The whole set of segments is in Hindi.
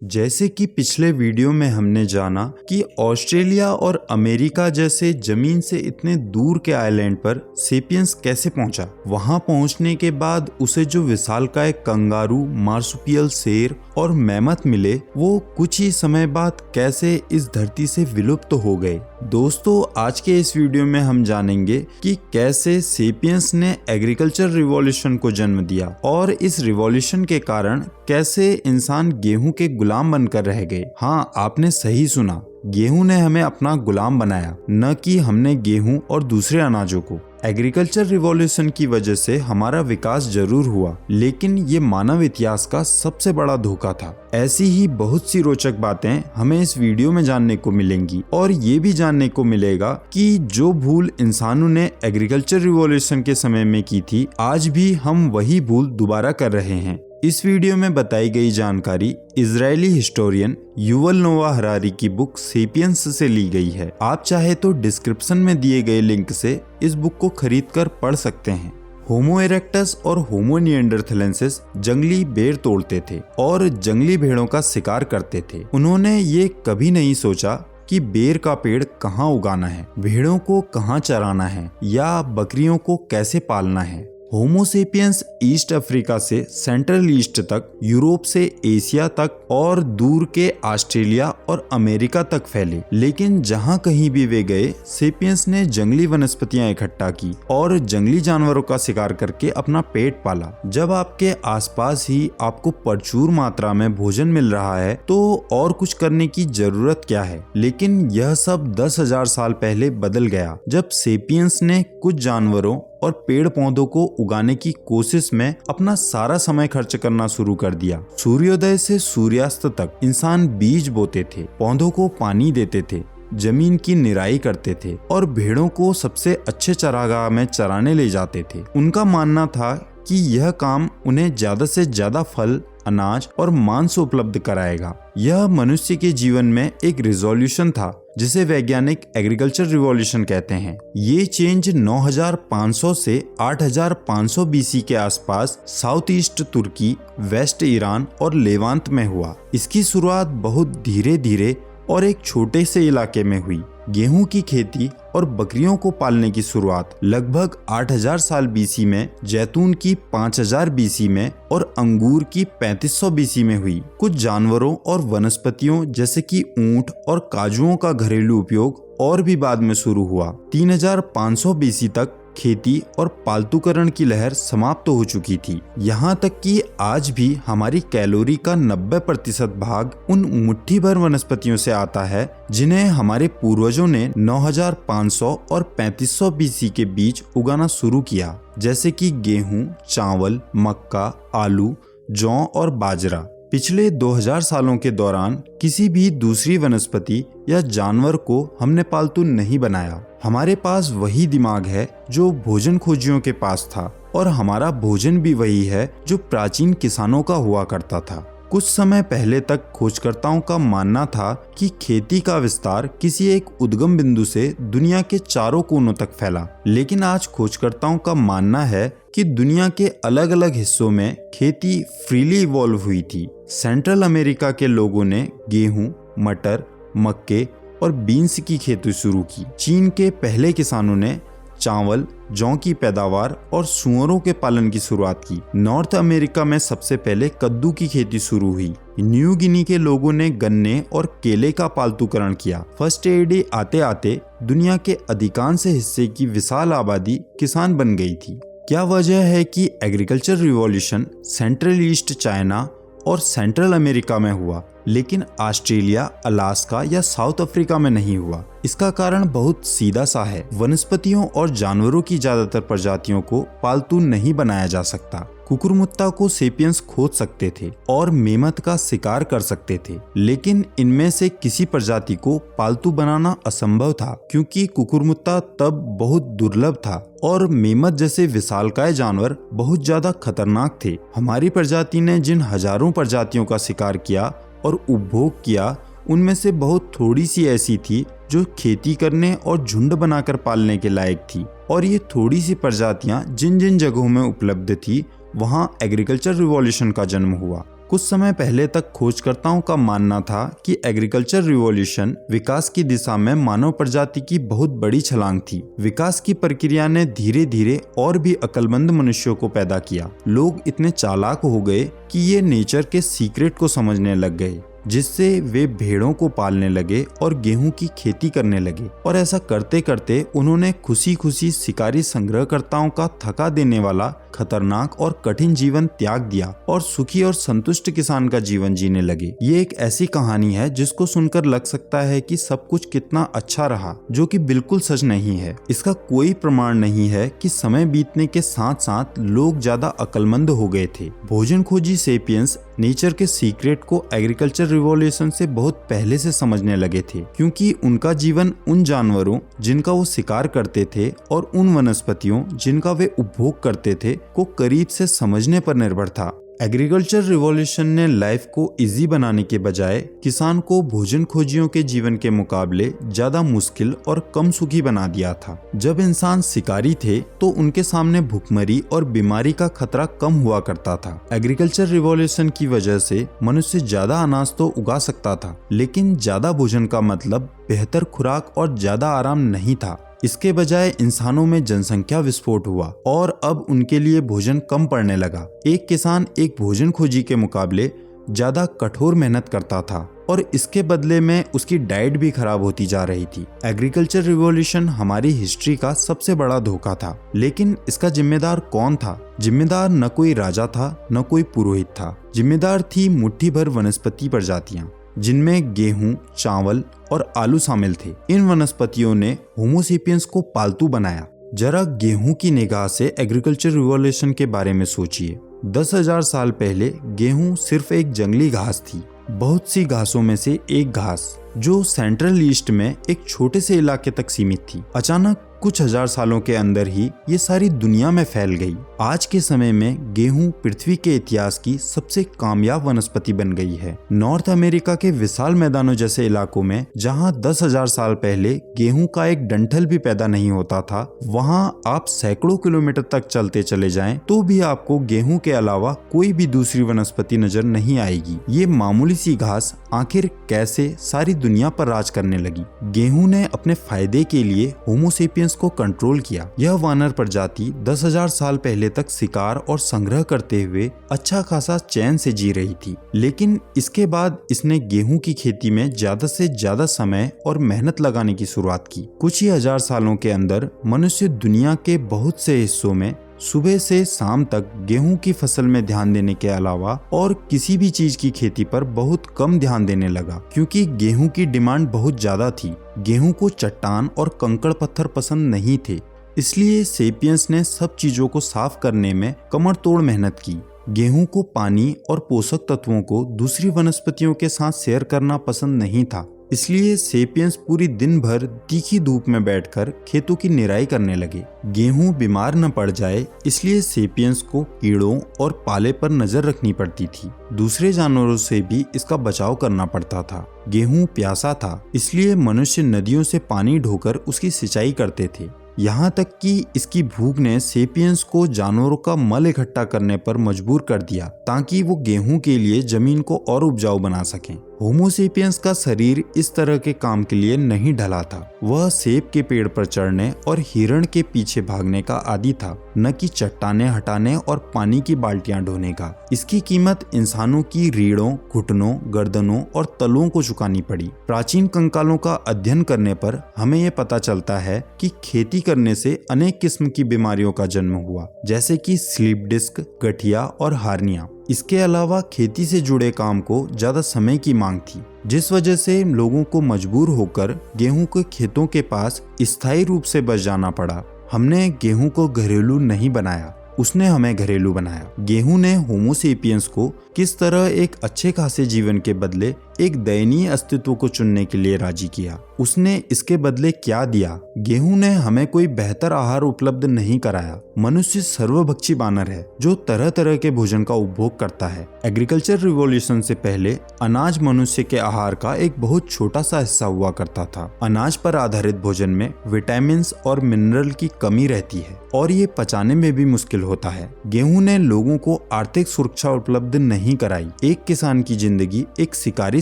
जैसे कि पिछले वीडियो में हमने जाना कि ऑस्ट्रेलिया और अमेरिका जैसे जमीन से इतने दूर के आइलैंड पर सेपियंस कैसे पहुंचा। वहां पहुंचने के बाद उसे जो विशालकाय कंगारू, मार्सुपियल शेर और मैमथ मिले, वो कुछ ही समय बाद कैसे इस धरती से विलुप्त हो गए। दोस्तों, आज के इस वीडियो में हम जानेंगे कि कैसे सेपियंस ने एग्रीकल्चर रिवॉल्यूशन को जन्म दिया और इस रिवॉल्यूशन के कारण कैसे इंसान गेहूं के गुलाम बनकर रह गए। हाँ, आपने सही सुना, गेहूं ने हमें अपना गुलाम बनाया, न कि हमने गेहूं और दूसरे अनाजों को। एग्रीकल्चर रिवॉल्यूशन की वजह से हमारा विकास जरूर हुआ, लेकिन ये मानव इतिहास का सबसे बड़ा धोखा था। ऐसी ही बहुत सी रोचक बातें हमें इस वीडियो में जानने को मिलेंगी और ये भी जानने को मिलेगा कि जो भूल इंसानों ने एग्रीकल्चर रिवॉल्यूशन के समय में की थी, आज भी हम वही भूल दोबारा कर रहे हैं। इस वीडियो में बताई गई जानकारी इजरायली हिस्टोरियन युवल नोआ हरारी की बुक सेपियंस से ली गई है। आप चाहे तो डिस्क्रिप्शन में दिए गए लिंक से इस बुक को खरीदकर पढ़ सकते हैं। होमो इरेक्टस और होमो निएंडरथैलेंसिस जंगली बेर तोड़ते थे और जंगली भेड़ों का शिकार करते थे। उन्होंने ये कभी नहीं सोचा कि बेर का पेड़ कहाँ उगाना है, भेड़ों को कहाँ चराना है या बकरियों को कैसे पालना है। होमो सेपियंस ईस्ट अफ्रीका से सेंट्रल ईस्ट तक, यूरोप से एशिया तक और दूर के ऑस्ट्रेलिया और अमेरिका तक फैले। लेकिन जहाँ कहीं भी वे गए, सेपियंस ने जंगली वनस्पतियां इकट्ठा की और जंगली जानवरों का शिकार करके अपना पेट पाला। जब आपके आसपास ही आपको प्रचुर मात्रा में भोजन मिल रहा है तो और कुछ करने की जरूरत क्या है। लेकिन यह सब 10,000 साल पहले बदल गया, जब सेपियंस ने कुछ जानवरों और पेड़ पौधों को उगाने की कोशिश में अपना सारा समय खर्च करना शुरू कर दिया। सूर्योदय से सूर्यास्त तक इंसान बीज बोते थे, पौधों को पानी देते थे, जमीन की निराई करते थे और भेड़ों को सबसे अच्छे चरागाह में चराने ले जाते थे। उनका मानना था कि यह काम उन्हें ज्यादा से ज्यादा फल, अनाज और मांस उपलब्ध कराएगा। यह मनुष्य के जीवन में एक रिवॉल्यूशन था जिसे वैज्ञानिक एग्रीकल्चर रिवॉल्यूशन कहते हैं। ये चेंज 9500 से 8500 बीसी के आसपास साउथ ईस्ट तुर्की, वेस्ट ईरान और लेवांत में हुआ। इसकी शुरुआत बहुत धीरे धीरे और एक छोटे से इलाके में हुई। गेहूं की खेती और बकरियों को पालने की शुरुआत लगभग 8000 साल बीसी में, जैतून की 5000 बीसी में और अंगूर की 3500 बीसी में हुई। कुछ जानवरों और वनस्पतियों जैसे कि ऊंट और काजुओं का घरेलू उपयोग और भी बाद में शुरू हुआ। 3500 बीसी तक खेती और पालतूकरण की लहर समाप्त हो चुकी थी। यहाँ तक कि आज भी हमारी कैलोरी का 90% भाग उन मुट्ठी भर वनस्पतियों से आता है जिन्हें हमारे पूर्वजों ने 9500 और 3500 बीसी के बीच उगाना शुरू किया, जैसे कि गेहूं, चावल, मक्का, आलू, जौ और बाजरा। पिछले 2000 सालों के दौरान किसी भी दूसरी वनस्पति या जानवर को हमने पालतू नहीं बनाया। हमारे पास वही दिमाग है जो भोजन खोजियों के पास था और हमारा भोजन भी वही है जो प्राचीन किसानों का हुआ करता था। कुछ समय पहले तक खोजकर्ताओं का मानना था कि खेती का विस्तार किसी एक उद्गम बिंदु से दुनिया के चारों कोनों तक फैला। लेकिन आज खोजकर्ताओं का मानना है कि दुनिया के अलग अलग हिस्सों में खेती फ्रीली इवॉल्व हुई थी। सेंट्रल अमेरिका के लोगों ने गेहूं, मटर, मक्के और बीन्स की खेती शुरू की। चीन के पहले किसानों ने चावल, जौ की पैदावार और सुअरों के पालन की शुरुआत की। नॉर्थ अमेरिका में सबसे पहले कद्दू की खेती शुरू हुई। न्यू गिनी के लोगों ने गन्ने और केले का पालतूकरण किया। फर्स्ट एडी आते आते दुनिया के अधिकांश हिस्से की विशाल आबादी किसान बन गई थी। क्या वजह है कि agriculture revolution central east China और सेंट्रल अमेरिका में हुआ, लेकिन ऑस्ट्रेलिया, अलास्का या साउथ अफ्रीका में नहीं हुआ? इसका कारण बहुत सीधा सा है। वनस्पतियों और जानवरों की ज्यादातर प्रजातियों को पालतू नहीं बनाया जा सकता। कुकुरमुत्ता को सेपियंस खोज सकते थे और मेमथ का शिकार कर सकते थे, लेकिन इनमें से किसी प्रजाति को पालतू बनाना असंभव था क्योंकि कुकुरमुत्ता तब बहुत दुर्लभ था और मेमथ जैसे विशालकाय जानवर बहुत ज्यादा खतरनाक थे। हमारी प्रजाति ने जिन हजारों प्रजातियों का शिकार किया और उपभोग किया, उनमें से बहुत थोड़ी सी ऐसी थी जो खेती करने और झुंड बनाकर पालने के लायक थी। और ये थोड़ी सी प्रजातियां जिन जिन जगहों में उपलब्ध थी, वहां एग्रीकल्चर रिवॉल्यूशन का जन्म हुआ। कुछ समय पहले तक खोजकर्ताओं का मानना था कि एग्रीकल्चर रिवॉल्यूशन विकास की दिशा में मानव प्रजाति की बहुत बड़ी छलांग थी। विकास की प्रक्रिया ने धीरे धीरे और भी अक्लमंद मनुष्यों को पैदा किया। लोग इतने चालाक हो गए कि ये नेचर के सीक्रेट को समझने लग गए, जिससे वे भेड़ों को पालने लगे और गेहूं की खेती करने लगे। और ऐसा करते करते उन्होंने खुशी खुशी शिकारी संग्रहकर्ताओं का थका देने वाला खतरनाक और कठिन जीवन त्याग दिया और सुखी और संतुष्ट किसान का जीवन जीने लगे। ये एक ऐसी कहानी है जिसको सुनकर लग सकता है कि सब कुछ कितना अच्छा रहा, जो कि बिल्कुल सच नहीं है। इसका कोई प्रमाण नहीं है कि समय बीतने के साथ साथ लोग ज्यादा अक्लमंद हो गए थे। भोजन खोजी सेपियंस नेचर के सीक्रेट को एग्रीकल्चर रिवॉल्यूशन से बहुत पहले से समझने लगे थे, क्योंकि उनका जीवन उन जानवरों जिनका वो शिकार करते थे और उन वनस्पतियों जिनका वे उपभोग करते थे को करीब से समझने पर निर्भर था। एग्रीकल्चर रिवॉल्यूशन ने लाइफ को इजी बनाने के बजाय किसान को भोजन खोजियों के जीवन के मुकाबले ज्यादा मुश्किल और कम सुखी बना दिया था। जब इंसान शिकारी थे तो उनके सामने भूखमरी और बीमारी का खतरा कम हुआ करता था। एग्रीकल्चर रिवॉल्यूशन की वजह से मनुष्य ज्यादा अनाज तो उगा सकता था, लेकिन ज्यादा भोजन का मतलब बेहतर खुराक और ज्यादा आराम नहीं था। इसके बजाय इंसानों में जनसंख्या विस्फोट हुआ और अब उनके लिए भोजन कम पड़ने लगा। एक किसान एक भोजन खोजी के मुकाबले ज्यादा कठोर मेहनत करता था और इसके बदले में उसकी डाइट भी खराब होती जा रही थी। एग्रीकल्चर रिवॉल्यूशन हमारी हिस्ट्री का सबसे बड़ा धोखा था, लेकिन इसका जिम्मेदार कौन था? जिम्मेदार न कोई राजा था, न कोई पुरोहित था। जिम्मेदार थी मुट्ठी भर वनस्पति प्रजातियां, जिनमें गेहूं, चावल और आलू शामिल थे। इन वनस्पतियों ने होमो सेपियंस को पालतू बनाया। जरा गेहूं की निगाह से एग्रीकल्चर रिवॉल्यूशन के बारे में सोचिए। 10,000 साल पहले गेहूं सिर्फ एक जंगली घास थी, बहुत सी घासों में से एक घास जो सेंट्रल ईस्ट में एक छोटे से इलाके तक सीमित थी। अचानक कुछ हजार सालों के अंदर ही ये सारी दुनिया में फैल गई। आज के समय में गेहूं पृथ्वी के इतिहास की सबसे कामयाब वनस्पति बन गई है। नॉर्थ अमेरिका के विशाल मैदानों जैसे इलाकों में जहां 10,000 साल पहले गेहूं का एक डंठल भी पैदा नहीं होता था, वहां आप सैकड़ों किलोमीटर तक चलते चले जाएं तो भी आपको गेहूं के अलावा कोई भी दूसरी वनस्पति नजर नहीं आएगी। ये मामूली सी घास आखिर कैसे सारी दुनिया पर राज करने लगी? गेहूं ने अपने फायदे के लिए होमो सेपियंस को कंट्रोल किया। यह वानर प्रजाति 10,000 साल पहले तक शिकार और संग्रह करते हुए अच्छा खासा चैन से जी रही थी, लेकिन इसके बाद इसने गेहूं की खेती में ज्यादा से ज्यादा समय और मेहनत लगाने की शुरुआत की। कुछ ही हजार सालों के अंदर मनुष्य दुनिया के बहुत से हिस्सों में सुबह से शाम तक गेहूं की फसल में ध्यान देने के अलावा और किसी भी चीज की खेती पर बहुत कम ध्यान देने लगा, क्योंकि गेहूं की डिमांड बहुत ज्यादा थी। गेहूं को चट्टान और कंकड़ पत्थर पसंद नहीं थे, इसलिए सेपियंस ने सब चीजों को साफ करने में कमर तोड़ मेहनत की। गेहूं को पानी और पोषक तत्वों को दूसरी वनस्पतियों के साथ शेयर करना पसंद नहीं था, इसलिए सेपियंस पूरी दिन भर तीखी धूप में बैठकर खेतों की निराई करने लगे। गेहूं बीमार न पड़ जाए इसलिए सेपियंस को कीड़ों और पाले पर नजर रखनी पड़ती थी। दूसरे जानवरों से भी इसका बचाव करना पड़ता था। गेहूं प्यासा था, इसलिए मनुष्य नदियों से पानी ढोकर उसकी सिंचाई करते थे। यहाँ तक कि इसकी भूख ने सेपियंस को जानवरों का मल इकट्ठा करने पर मजबूर कर दिया ताकि वो गेहूं के लिए जमीन को और उपजाऊ बना सकें। होमो सेपियंस का शरीर इस तरह के काम के लिए नहीं ढला था। वह सेब के पेड़ पर चढ़ने और हिरण के पीछे भागने का आदी था, न कि चट्टाने हटाने और पानी की बाल्टियां ढोने का। इसकी कीमत इंसानों की रीढ़ों, घुटनों, गर्दनों और तलुओं को चुकानी पड़ी। प्राचीन कंकालों का अध्ययन करने पर हमें यह पता चलता है कि खेती करने से अनेक किस्म की बीमारियों का जन्म हुआ, जैसे कि स्लीप डिस्क, गठिया और हार्निया। इसके अलावा खेती से जुड़े काम को ज्यादा समय की मांग थी, जिस वजह से लोगों को मजबूर होकर गेहूं के खेतों के पास स्थायी रूप से बस जाना पड़ा। हमने गेहूं को घरेलू नहीं बनाया, उसने हमें घरेलू बनाया। गेहूं ने होमो सेपियंस को किस तरह एक अच्छे खासे जीवन के बदले एक दयनीय अस्तित्व को चुनने के लिए राजी किया। उसने इसके बदले क्या दिया? गेहूं ने हमें कोई बेहतर आहार उपलब्ध नहीं कराया। मनुष्य सर्वभक्षी बानर है जो तरह तरह के भोजन का उपभोग करता है। एग्रीकल्चर रिवॉल्यूशन से पहले अनाज मनुष्य के आहार का एक बहुत छोटा सा हिस्सा हुआ करता था। अनाज पर आधारित भोजन में विटामिन और मिनरल की कमी रहती है और ये पचाने में भी मुश्किल होता है। गेहूं ने लोगों को आर्थिक सुरक्षा उपलब्ध नहीं कराई। एक किसान की जिंदगी एक शिकारी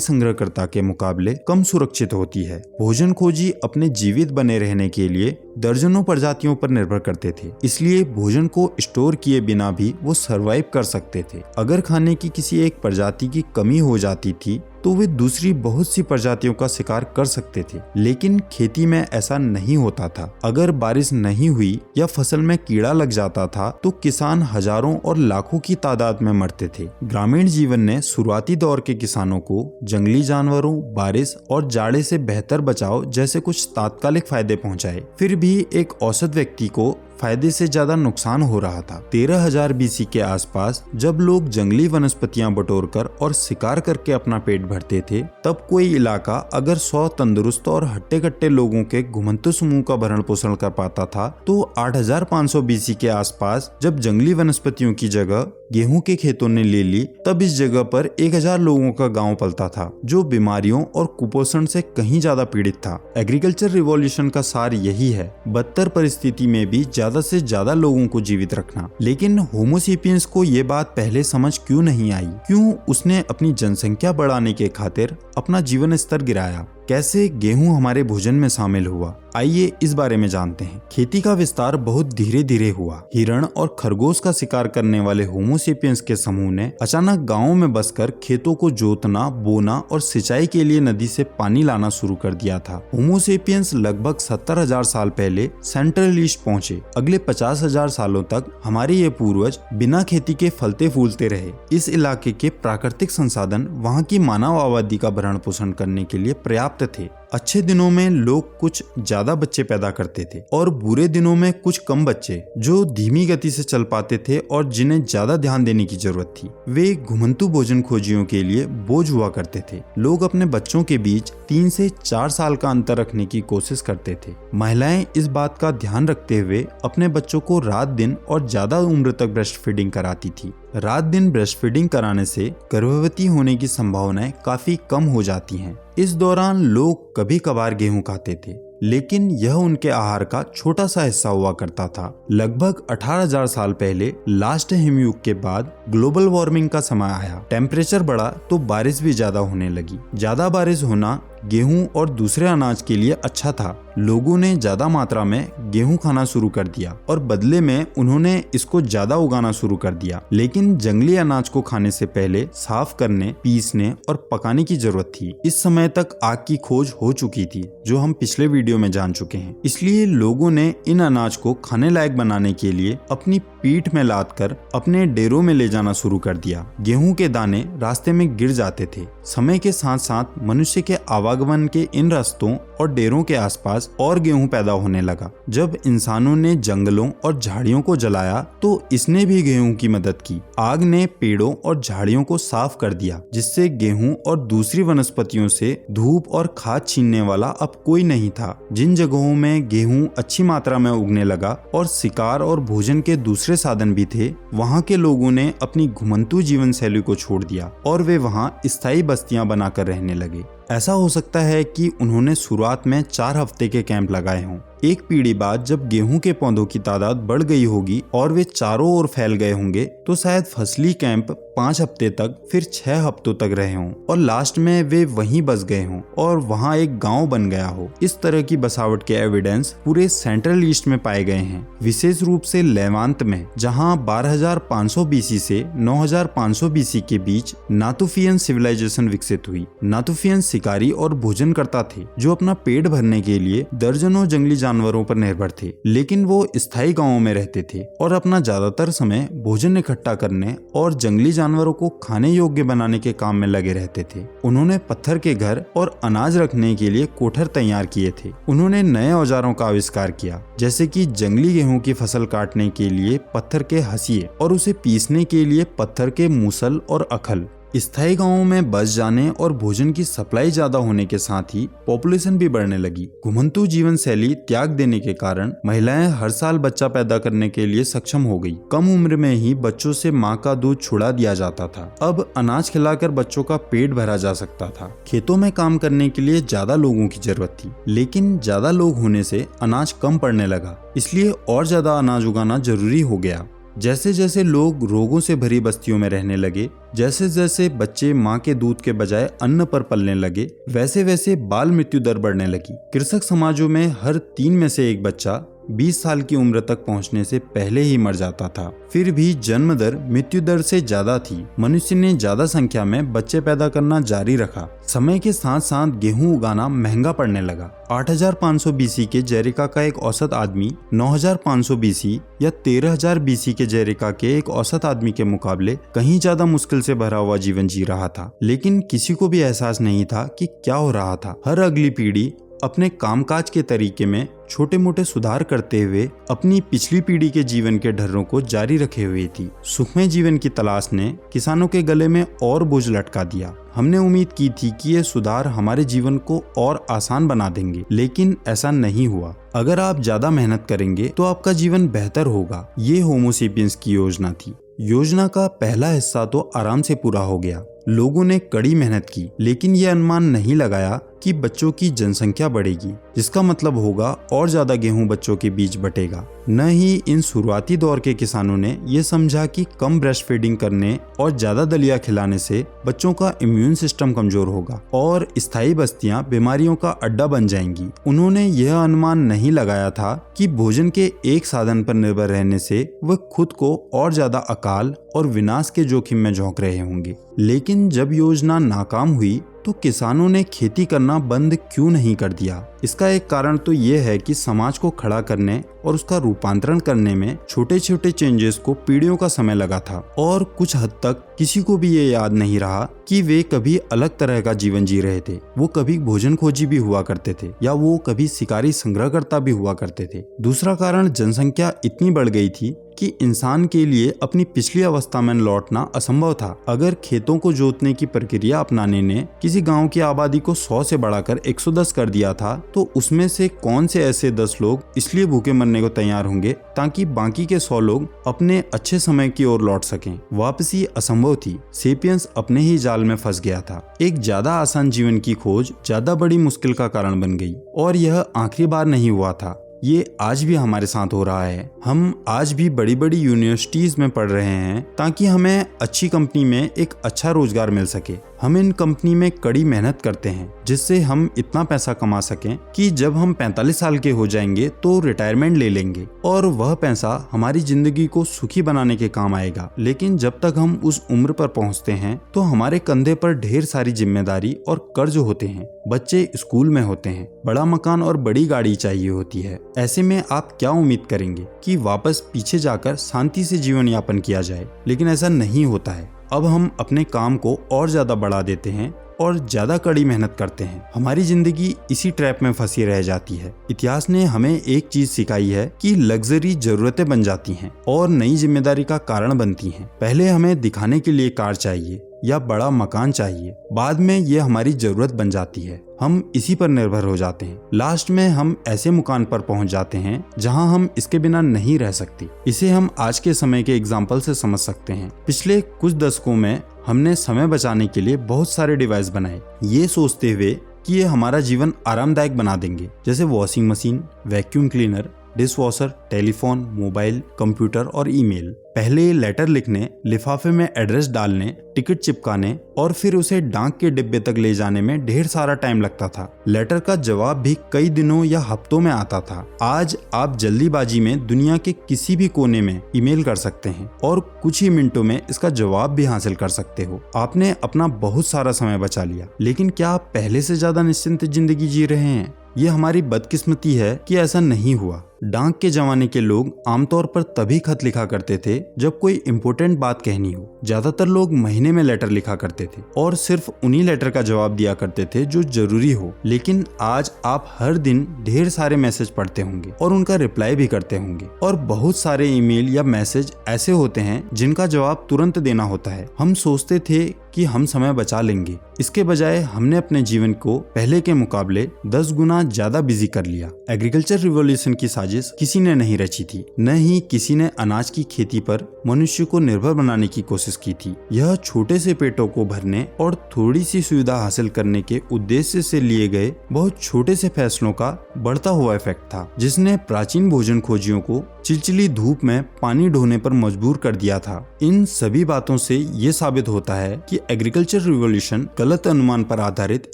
संग्रहकर्ता के मुकाबले कम सुरक्षित होती है। भोजन खोजी अपने जीवित बने रहने के लिए दर्जनों प्रजातियों पर निर्भर करते थे, इसलिए भोजन को स्टोर किए बिना भी वो सरवाइव कर सकते थे। अगर खाने की किसी एक प्रजाति की कमी हो जाती थी तो वे दूसरी बहुत सी प्रजातियों का शिकार कर सकते थे, लेकिन खेती में ऐसा नहीं होता था। अगर बारिश नहीं हुई या फसल में कीड़ा लग जाता था तो किसान हजारों और लाखों की तादाद में मरते थे। ग्रामीण जीवन ने शुरुआती दौर के किसानों को जंगली जानवरों, बारिश और जाड़े से बेहतर बचाव जैसे कुछ तात्कालिक फायदे पहुंचाए। फिर भी एक औसत व्यक्ति को फायदे से ज्यादा नुकसान हो रहा था। 13,000 BC के आसपास जब लोग जंगली वनस्पतियां बटोरकर और शिकार करके अपना पेट भरते थे, तब कोई इलाका अगर 100 तंदुरुस्त और हट्टे कट्टे लोगों के घुमंतु समूह का भरण पोषण कर पाता था, तो 8,500 BC के आसपास जब जंगली वनस्पतियों की जगह गेहूं के खेतों ने ले ली, तब इस जगह पर 1,000 लोगों का गांव पलता था जो बीमारियों और कुपोषण से कहीं ज्यादा पीड़ित था। एग्रीकल्चर रिवॉल्यूशन का सार यही है, बदतर परिस्थिति में भी ज्यादा से ज्यादा लोगों को जीवित रखना। लेकिन होमो सेपियंस को ये बात पहले समझ क्यों नहीं आई? क्यों उसने अपनी जनसंख्या बढ़ाने के खातिर अपना जीवन स्तर गिराया? कैसे गेहूं हमारे भोजन में शामिल हुआ? आइए इस बारे में जानते हैं। खेती का विस्तार बहुत धीरे धीरे हुआ। हिरण और खरगोश का शिकार करने वाले होमो सेपियंस के समूह ने अचानक गांवों में बसकर खेतों को जोतना, बोना और सिंचाई के लिए नदी से पानी लाना शुरू कर दिया था। होमो सेपियंस लगभग 70,000 साल पहले सेंट्रल ईस्ट पहुंचे। अगले 50,000 सालों तक हमारे ये पूर्वज बिना खेती के फलते फूलते रहे। इस इलाके के प्राकृतिक संसाधन वहाँ की मानव आबादी का भरण पोषण करने के लिए पर्याप्त थे। अच्छे दिनों में लोग कुछ ज्यादा बच्चे पैदा करते थे और बुरे दिनों में कुछ कम बच्चे जो धीमी गति से चल पाते थे और जिन्हें ज्यादा ध्यान देने की जरूरत थी। वे घुमंतु भोजन खोजियों के लिए बोझ हुआ करते थे। लोग अपने बच्चों के बीच 3 से 4 साल का अंतर रखने की कोशिश करते थे। महिलाएं इस बात का ध्यान रखते हुए अपने बच्चों को रात दिन और ज्यादा उम्र तक ब्रेस्ट फीडिंग कराती थी। रात दिन ब्रेस्ट फीडिंग कराने से गर्भवती होने की संभावनाएं काफी कम हो जाती हैं। इस दौरान लोग कभी कभार गेहूं खाते थे, लेकिन यह उनके आहार का छोटा सा हिस्सा हुआ करता था। लगभग 18,000 साल पहले लास्ट हिमयुग के बाद ग्लोबल वार्मिंग का समय आया। टेम्परेचर बढ़ा तो बारिश भी ज्यादा होने लगी। ज्यादा बारिश होना गेहूं और दूसरे अनाज के लिए अच्छा था। लोगों ने ज्यादा मात्रा में गेहूं खाना शुरू कर दिया और बदले में उन्होंने इसको ज्यादा उगाना शुरू कर दिया। लेकिन जंगली अनाज को खाने से पहले साफ करने, पीसने और पकाने की जरूरत थी। इस समय तक आग की खोज हो चुकी थी, जो हम पिछले वीडियो में जान चुके हैं। इसलिए लोगों ने इन अनाज को खाने लायक बनाने के लिए अपनी पीठ में लाद कर अपने डेरों में ले जाना शुरू कर दिया। गेहूं के दाने रास्ते में गिर जाते थे। समय के साथ साथ मनुष्य के आवागमन के इन रास्तों और डेरों के आसपास और गेहूं पैदा होने लगा। जब इंसानों ने जंगलों और झाड़ियों को जलाया तो इसने भी गेहूं की मदद की। आग ने पेड़ों और झाड़ियों को साफ कर दिया, जिससे गेहूं और दूसरी वनस्पतियों से धूप और खाद छीनने वाला अब कोई नहीं था। जिन जगहों में गेहूं अच्छी मात्रा में उगने लगा और शिकार और भोजन के दूसरे साधन भी थे, वहां के लोगों ने अपनी घुमंतु जीवन शैली को छोड़ दिया और वे वहां स्थायी बस्तियां बनाकर रहने लगे। ऐसा हो सकता है कि उन्होंने शुरुआत में 4 हफ्ते के कैंप लगाए हों। एक पीढ़ी बाद जब गेहूं के पौधों की तादाद बढ़ गई होगी और वे चारों ओर फैल गए होंगे, तो शायद फसली कैंप 5 हफ्ते तक, फिर 6 हफ्तों तक रहे हों और लास्ट में वे वहीं बस गए हों और वहां एक गांव बन गया हो। इस तरह की बसावट के एविडेंस पूरे सेंट्रल ईस्ट में पाए गए हैं, विशेष रूप से लेवांत में, जहां 12,500 BC से 9,500 BC के बीच नातुफियन सिविलाइजेशन विकसित हुई। नातुफियन शिकारी और भोजनकर्ता थे जो अपना पेट भरने के लिए दर्जनों जंगली जानवरों पर निर्भर थे, लेकिन वो स्थायी गांवों में रहते थे और अपना ज्यादातर समय भोजन इकट्ठा करने और जंगली जानवरों को खाने योग्य बनाने के काम में लगे रहते थे। उन्होंने पत्थर के घर और अनाज रखने के लिए कोठर तैयार किए थे। उन्होंने नए औजारों का आविष्कार किया, जैसे कि जंगली गेहूं की फसल काटने के लिए पत्थर के हंसिए और उसे पीसने के लिए पत्थर के मूसल और अखल। स्थायी गांवों में बस जाने और भोजन की सप्लाई ज्यादा होने के साथ ही पॉपुलेशन भी बढ़ने लगी। घुमंतू जीवन शैली त्याग देने के कारण महिलाएं हर साल बच्चा पैदा करने के लिए सक्षम हो गई। कम उम्र में ही बच्चों से माँ का दूध छुड़ा दिया जाता था। अब अनाज खिलाकर बच्चों का पेट भरा जा सकता था। खेतों में काम करने के लिए ज्यादा लोगों की जरूरत थी, लेकिन ज्यादा लोग होने से अनाज कम पड़ने लगा, इसलिए और ज्यादा अनाज उगाना जरूरी हो गया। जैसे जैसे लोग रोगों से भरी बस्तियों में रहने लगे, जैसे जैसे बच्चे माँ के दूध के बजाय अन्न पर पलने लगे, वैसे वैसे बाल मृत्यु दर बढ़ने लगी। कृषक समाजों में हर 3 में से 1 बच्चा 20 साल की उम्र तक पहुंचने से पहले ही मर जाता था। फिर भी जन्म दर मृत्यु दर से ज्यादा थी। मनुष्य ने ज्यादा संख्या में बच्चे पैदा करना जारी रखा। समय के साथ साथ गेहूं उगाना महंगा पड़ने लगा। 8500 बीसी के जेरिका का एक औसत आदमी 9500 बीसी या 13000 बीसी के जेरिका के एक औसत आदमी के मुकाबले कहीं ज्यादा मुश्किल से भरा हुआ जीवन जी रहा था। लेकिन किसी को भी एहसास नहीं था कि क्या हो रहा था। हर अगली पीढ़ी अपने कामकाज के तरीके में छोटे मोटे सुधार करते हुए अपनी पिछली पीढ़ी के जीवन के ढर्रों को जारी रखे हुए थी। सुखमय जीवन की तलाश ने किसानों के गले में और बोझ लटका दिया। हमने उम्मीद की थी कि ये सुधार हमारे जीवन को और आसान बना देंगे, लेकिन ऐसा नहीं हुआ। अगर आप ज्यादा मेहनत करेंगे तो आपका जीवन बेहतर होगा। ये होमो सेपियंस की योजना थी। योजना का पहला हिस्सा तो आराम से पूरा हो गया। लोगों ने कड़ी मेहनत की, लेकिन ये अनुमान नहीं लगाया कि बच्चों की जनसंख्या बढ़ेगी, जिसका मतलब होगा और ज्यादा गेहूं बच्चों के बीच बटेगा। न ही इन शुरुआती दौर के किसानों ने ये समझा कि कम ब्रेस्ट फीडिंग करने और ज्यादा दलिया खिलाने से बच्चों का इम्यून सिस्टम कमजोर होगा और स्थायी बस्तियां बीमारियों का अड्डा बन जाएंगी। उन्होंने यह अनुमान नहीं लगाया था कि भोजन के एक साधन पर निर्भर रहने से वे खुद को और ज्यादा अकाल और विनाश के जोखिम में झोंक रहे होंगे। लेकिन जब योजना नाकाम हुई तो किसानों ने खेती करना बंद क्यों नहीं कर दिया? इसका एक कारण तो ये है कि समाज को खड़ा करने और उसका रूपांतरण करने में छोटे छोटे चेंजेस को पीढ़ियों का समय लगा था और कुछ हद तक किसी को भी ये याद नहीं रहा कि वे कभी अलग तरह का जीवन जी रहे थे। वो कभी भोजन खोजी भी हुआ करते थे या वो कभी शिकारी संग्रहकर्ता भी हुआ करते थे। दूसरा कारण जनसंख्या इतनी बढ़ गई थी कि इंसान के लिए अपनी पिछली अवस्था में लौटना असंभव था। अगर खेतों को जोतने की प्रक्रिया अपनाने ने किसी गांव की आबादी को 100 से बढ़ाकर 110 कर दिया था, तो उसमें से कौन से ऐसे 10 लोग इसलिए भूखे मरने को तैयार होंगे ताकि बाकी के 100 लोग अपने अच्छे समय की ओर लौट सकें? वापसी असंभव थी। सेपियंस अपने ही जाल में फंस गया था। एक ज्यादा आसान जीवन की खोज ज्यादा बड़ी मुश्किल का कारण बन गई और यह आखिरी बार नहीं हुआ था। ये आज भी हमारे साथ हो रहा है। हम आज भी बड़ी बड़ी यूनिवर्सिटीज में पढ़ रहे हैं ताकि हमें अच्छी कंपनी में एक अच्छा रोजगार मिल सके। हम इन कंपनी में कड़ी मेहनत करते हैं जिससे हम इतना पैसा कमा सकें कि जब हम 45 साल के हो जाएंगे तो रिटायरमेंट ले लेंगे और वह पैसा हमारी जिंदगी को सुखी बनाने के काम आएगा। लेकिन जब तक हम उस उम्र पर पहुंचते हैं तो हमारे कंधे पर ढेर सारी जिम्मेदारी और कर्ज होते हैं। बच्चे स्कूल में होते हैं, बड़ा मकान और बड़ी गाड़ी चाहिए होती है। ऐसे में आप क्या उम्मीद करेंगे कि वापस पीछे जाकर शांति से जीवन यापन किया जाए? लेकिन ऐसा नहीं होता है। अब हम अपने काम को और ज्यादा बढ़ा देते हैं और ज्यादा कड़ी मेहनत करते हैं। हमारी जिंदगी इसी ट्रैप में फंसी रह जाती है। इतिहास ने हमें एक चीज सिखाई है कि लग्जरी जरूरतें बन जाती हैं और नई जिम्मेदारी का कारण बनती हैं। पहले हमें दिखाने के लिए कार चाहिए या बड़ा मकान चाहिए, बाद में ये हमारी जरूरत बन जाती है। हम इसी पर निर्भर हो जाते हैं। लास्ट में हम ऐसे मुकाम पर पहुंच जाते हैं जहां हम इसके बिना नहीं रह सकते। इसे हम आज के समय के एग्जाम्पल से समझ सकते हैं। पिछले कुछ दशकों में हमने समय बचाने के लिए बहुत सारे डिवाइस बनाए, ये सोचते हुए कि ये हमारा जीवन आरामदायक बना देंगे, जैसे washing machine, vacuum cleaner, dish washer, telephone, mobile, computer और ईमेल। पहले लेटर लिखने, लिफाफे में एड्रेस डालने, टिकट चिपकाने और फिर उसे डाक के डिब्बे तक ले जाने में ढेर सारा टाइम लगता था। लेटर का जवाब भी कई दिनों या हफ्तों में आता था। आज आप जल्दीबाजी में दुनिया के किसी भी कोने में ईमेल कर सकते हैं और कुछ ही मिनटों में इसका जवाब भी हासिल कर सकते हो। आपने अपना बहुत सारा समय बचा लिया, लेकिन क्या आप पहले से ज्यादा निश्चिंत जिंदगी जी रहे हैं? ये हमारी बदकिस्मती है कि ऐसा नहीं हुआ। डाक के जमाने के लोग आमतौर पर तभी खत लिखा करते थे जब कोई इम्पोर्टेंट बात कहनी हो। ज्यादातर लोग महीने में लेटर लिखा करते थे और सिर्फ उन्हीं लेटर का जवाब दिया करते थे जो जरूरी हो। लेकिन आज आप हर दिन ढेर सारे मैसेज पढ़ते होंगे और उनका रिप्लाई भी करते होंगे, और बहुत सारे ईमेल या मैसेज ऐसे होते हैं जिनका जवाब तुरंत देना होता है। हम सोचते थे कि हम समय बचा लेंगे, इसके बजाय हमने अपने जीवन को पहले के मुकाबले 10 गुना ज्यादा बिजी कर लिया। एग्रीकल्चर रिवॉल्यूशन की साजिश किसी ने नहीं रची थी, न ही किसी ने अनाज की खेती पर मनुष्य को निर्भर बनाने की कोशिश की थी। यह छोटे से पेटों को भरने और थोड़ी सी सुविधा हासिल करने के उद्देश्य से लिए गए बहुत छोटे से फैसलों का बढ़ता हुआ इफेक्ट था, जिसने प्राचीन भोजन खोजियों को चिलचिली धूप में पानी ढोने पर मजबूर कर दिया था। इन सभी बातों से ये साबित होता है कि एग्रीकल्चर रिवॉल्यूशन गलत अनुमान पर आधारित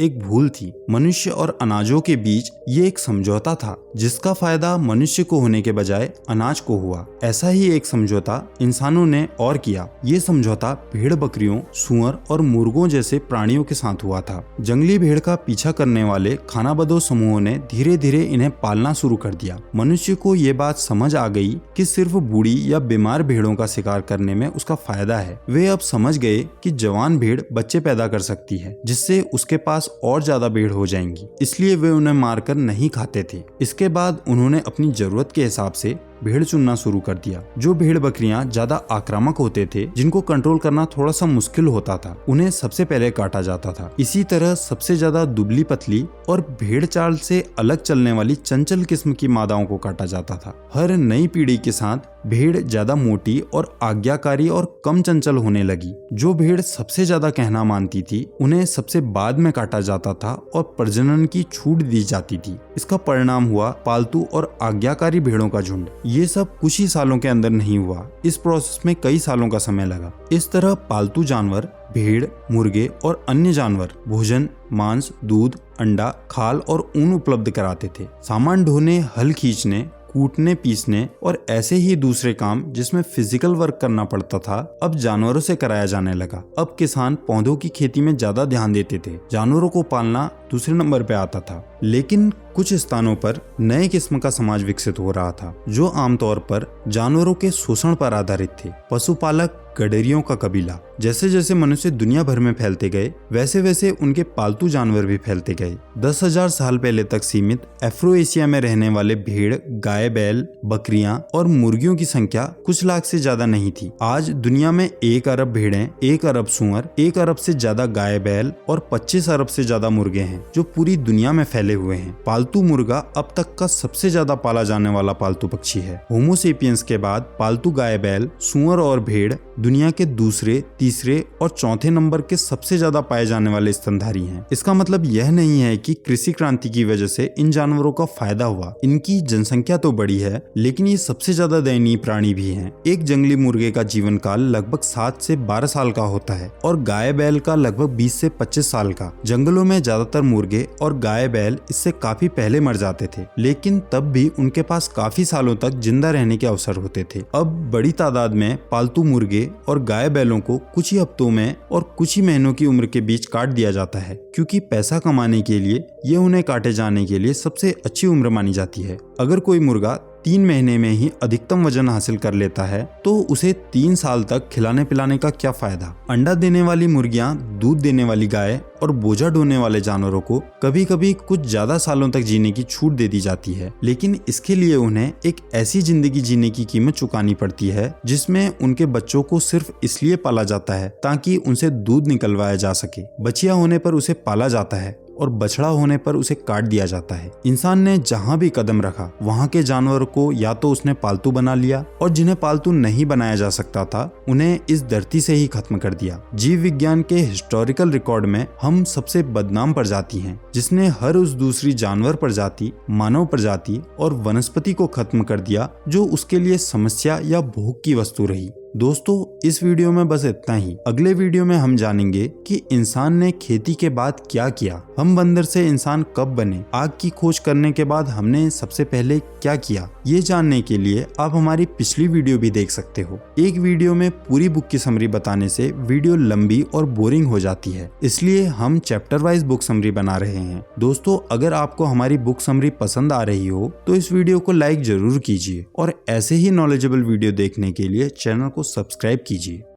एक भूल थी। मनुष्य और अनाजों के बीच ये एक समझौता था जिसका फायदा मनुष्य को होने के बजाय अनाज को हुआ। ऐसा ही एक समझौता इंसानों ने और किया। ये समझौता भेड़ बकरियों, सूअर और मुर्गों जैसे प्राणियों के साथ हुआ था। जंगली भेड़ का पीछा करने वाले खानाबदों समूहों ने धीरे धीरे इन्हें पालना शुरू कर दिया। मनुष्य को ये बात समझ आ गई कि सिर्फ बूढ़ी या बीमार भेड़ों का शिकार करने में उसका फायदा है। वे अब समझ गए कि जवान भेड़ बच्चे पैदा कर सकती है, जिससे उसके पास और ज्यादा भेड़ हो जाएंगी, इसलिए वे उन्हें मारकर नहीं खाते थे। इसके बाद उन्होंने अपनी जरूरत के हिसाब से भेड़ चुनना शुरू कर दिया। जो भेड़ बकरियां ज्यादा आक्रामक होते थे, जिनको कंट्रोल करना थोड़ा सा मुश्किल होता था, उन्हें सबसे पहले काटा जाता था। इसी तरह सबसे ज्यादा दुबली पतली और भेड़ चाल से अलग चलने वाली चंचल किस्म की मादाओं को काटा जाता था। हर नई पीढ़ी के साथ भेड़ ज्यादा मोटी और आज्ञाकारी और कम चंचल होने लगी। जो भेड़ सबसे ज्यादा कहना मानती थी, उन्हें सबसे बाद में काटा जाता था और प्रजनन की छूट दी जाती थी। इसका परिणाम हुआ पालतू और आज्ञाकारी भेड़ों का झुंड। ये सब कुछ ही सालों के अंदर नहीं हुआ, इस प्रोसेस में कई सालों का समय लगा। इस तरह पालतू जानवर, भेड़, मुर्गे और अन्य जानवर भोजन, मांस, दूध, अंडा, खाल और ऊन उपलब्ध कराते थे। सामान ढोने, हल खींचने, कूटने, पीसने और ऐसे ही दूसरे काम जिसमें फिजिकल वर्क करना पड़ता था, अब जानवरों से कराया जाने लगा। अब किसान पौधों की खेती में ज्यादा ध्यान देते थे। जानवरों को पालना दूसरे नंबर पे आता था। लेकिन कुछ स्थानों पर नए किस्म का समाज विकसित हो रहा था, जो आमतौर पर जानवरों के शोषण पर आधारित थे। पशुपालक गडेरियों का कबीला। जैसे जैसे मनुष्य दुनिया भर में फैलते गए, वैसे वैसे उनके पालतू जानवर भी फैलते गए। 10,000 साल पहले तक सीमित अफ्रो एशिया में रहने वाले भेड़, गाय, बैल, बकरियां और मुर्गियों की संख्या कुछ लाख से ज्यादा नहीं थी। आज दुनिया में 1 अरब भेड़ें, 1 अरब सूअर, 1 अरब से ज्यादा गाय, बैल और 25 अरब से ज्यादा मुर्गे हैं, जो पूरी दुनिया में फैले हुए हैं। पालतू मुर्गा अब तक का सबसे ज्यादा पाला जाने वाला पालतू पक्षी है। होमो सेपियंस के बाद पालतू गाय, बैल, सूअर और भेड़ दुनिया के दूसरे, तीसरे और चौथे नंबर के सबसे ज्यादा पाए जाने वाले स्तनधारी हैं। इसका मतलब यह नहीं है कि कृषि क्रांति की वजह से इन जानवरों का फायदा हुआ। इनकी जनसंख्या तो बड़ी है, लेकिन ये सबसे ज्यादा दयनीय प्राणी भी हैं। एक जंगली मुर्गे का जीवन काल लगभग 7 से 12 साल का होता है और गाय, बैल का लगभग 20 से 25 साल का। जंगलों में ज्यादातर मुर्गे और गाय, बैल इससे काफी पहले मर जाते थे, लेकिन तब भी उनके पास काफी सालों तक जिंदा रहने के अवसर होते थे। अब बड़ी तादाद में पालतू मुर्गे और गाय, बैलों को कुछ ही हफ्तों में और कुछ ही महीनों की उम्र के बीच काट दिया जाता है, क्योंकि पैसा कमाने के लिए ये उन्हें काटे जाने के लिए सबसे अच्छी उम्र मानी जाती है। अगर कोई मुर्गा 3 महीने में ही अधिकतम वजन हासिल कर लेता है, तो उसे 3 साल तक खिलाने पिलाने का क्या फायदा। अंडा देने वाली मुर्गियां, दूध देने वाली गाय और बोझा ढोने वाले जानवरों को कभी कभी कुछ ज्यादा सालों तक जीने की छूट दे दी जाती है, लेकिन इसके लिए उन्हें एक ऐसी जिंदगी जीने की कीमत चुकानी पड़ती है जिसमें उनके बच्चों को सिर्फ इसलिए पाला जाता है ताकि उनसे दूध निकलवाया जा सके। बचिया होने पर उसे पाला जाता है और बछड़ा होने पर उसे काट दिया जाता है। इंसान ने जहां भी कदम रखा, वहां के जानवरों को या तो उसने पालतू बना लिया, और जिन्हें पालतू नहीं बनाया जा सकता था उन्हें इस धरती से ही खत्म कर दिया। जीव विज्ञान के हिस्टोरिकल रिकॉर्ड में हम सबसे बदनाम प्रजाति हैं, जिसने हर उस दूसरी जानवर प्रजाति, मानव प्रजाति और वनस्पति को खत्म कर दिया जो उसके लिए समस्या या भोग की वस्तु रही। दोस्तों इस वीडियो में बस इतना ही। अगले वीडियो में हम जानेंगे कि इंसान ने खेती के बाद क्या किया, हम बंदर से इंसान कब बने, आग की खोज करने के बाद हमने सबसे पहले क्या किया। ये जानने के लिए आप हमारी पिछली वीडियो भी देख सकते हो। एक वीडियो में पूरी बुक की समरी बताने से वीडियो लंबी और बोरिंग हो जाती है, इसलिए हम चैप्टर वाइज बुक समरी बना रहे हैं। दोस्तों अगर आपको हमारी बुक समरी पसंद आ रही हो तो इस वीडियो को लाइक जरूर कीजिए और ऐसे ही नॉलेजेबल वीडियो देखने के लिए चैनल को सब्सक्राइब कीजिए।